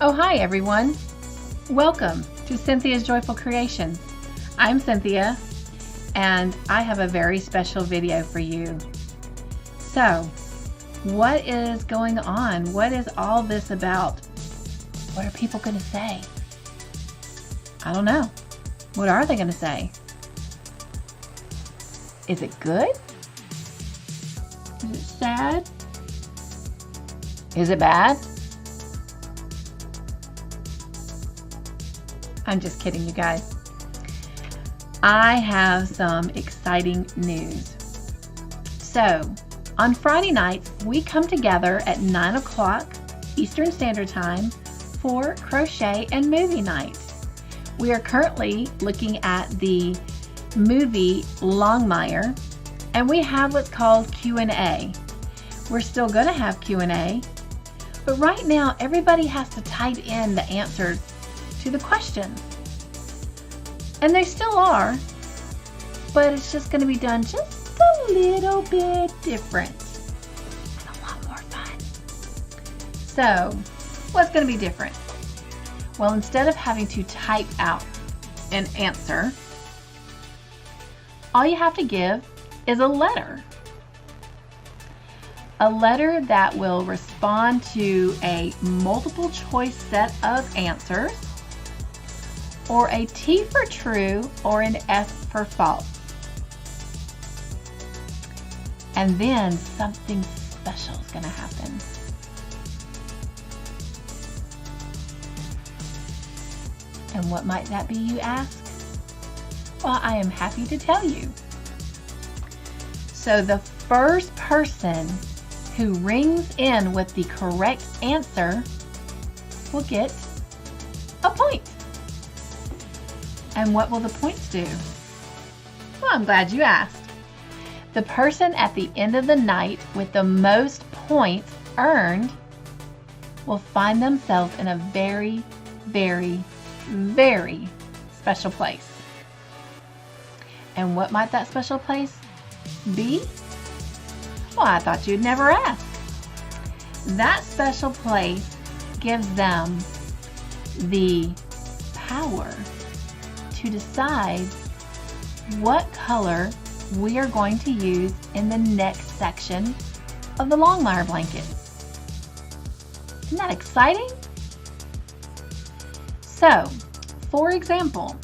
Oh, hi everyone. Welcome to Cynthia's Joyful Creations. I'm Cynthia, and I have a very special video for you. So, what is going on? What is all this about? What are people going to say? I don't know. What are they going to say? Is it good? Is it sad? Is it bad? I'm just kidding, you guys. I have some exciting news. So, on Friday nights, we come together at 9 o'clock Eastern Standard Time for crochet and movie night. We are currently looking at the movie Longmire, and we have what's called Q&A. We're still going to have Q&A, but right now everybody has to type in the answers to the questions. And they still are, but it's just going to be done just a little bit different and a lot more fun. So, what's going to be different? Well, instead of having to type out an answer, all you have to give is a letter. A letter that will respond to a multiple choice set of answers, or a T for true, or an S for false. And then something special is going to happen. And what might that be, you ask? Well, I am happy to tell you. So the first person who rings in with the correct answer will get a point. And what will the points do? Well, I'm glad you asked. The person at the end of the night with the most points earned will find themselves in a very, very, very special place. And what might that special place be? Well, I thought you'd never ask. That special place gives them the power to decide what color we are going to use in the next section of the Longmire blanket. Isn't that exciting? So, for example,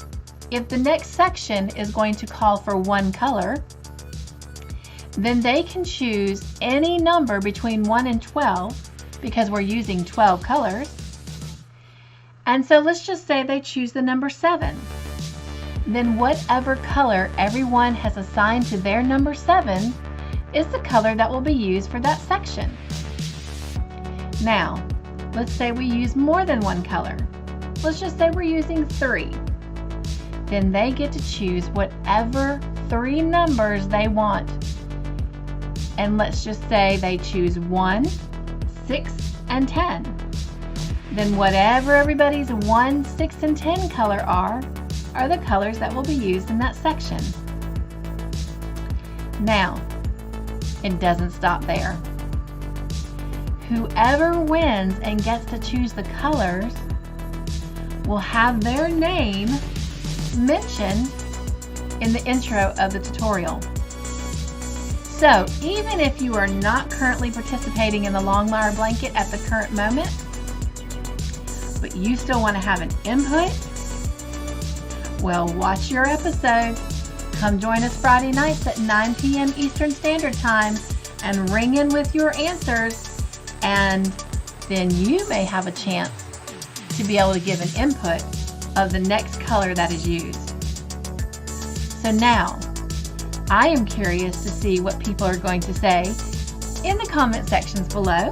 if the next section is going to call for one color, then they can choose any number between 1 and 12 because we're using 12 colors. And so let's just say they choose the number 7. Then whatever color everyone has assigned to their number 7 is the color that will be used for that section. Now, let's say we use more than one color. Let's just say we're using 3. Then they get to choose whatever 3 numbers they want. And let's just say they choose 1, 6, and 10. Then whatever everybody's 1, 6, and 10 color are the colors that will be used in that section. Now, it doesn't stop there. Whoever wins and gets to choose the colors will have their name mentioned in the intro of the tutorial. So, even if you are not currently participating in the Longmire blanket at the current moment, but you still want to have an input, well, watch your episode. Come join us Friday nights at 9 p.m. Eastern Standard Time and ring in with your answers, and then you may have a chance to be able to give an input of the next color that is used. So now, I am curious to see what people are going to say in the comment sections below,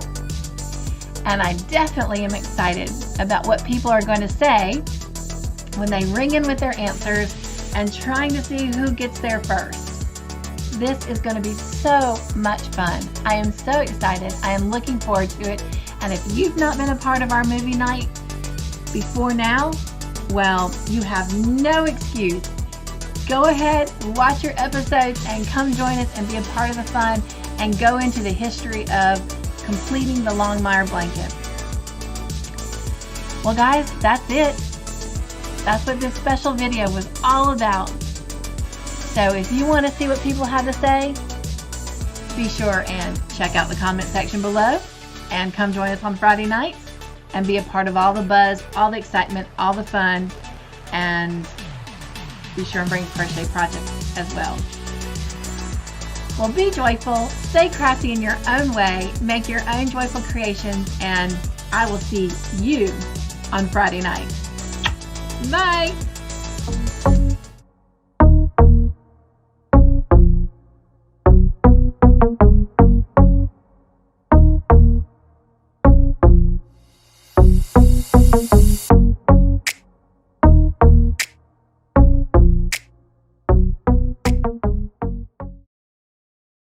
and I definitely am excited about what people are going to say when they ring in with their answers and trying to see who gets there first. This is going to be so much fun. I am so excited. I am looking forward to it. And if you've not been a part of our movie night before now, well, you have no excuse. Go ahead, watch your episodes, and come join us and be a part of the fun and go into the history of completing the Longmire blanket. Well guys, that's it. That's what this special video was all about. So if you want to see what people have to say, be sure and check out the comment section below and come join us on Friday nights and be a part of all the buzz, all the excitement, all the fun, and be sure and bring a crochet project as well. Well, be joyful, stay crafty in your own way, make your own joyful creations, and I will see you on Friday night. Bye!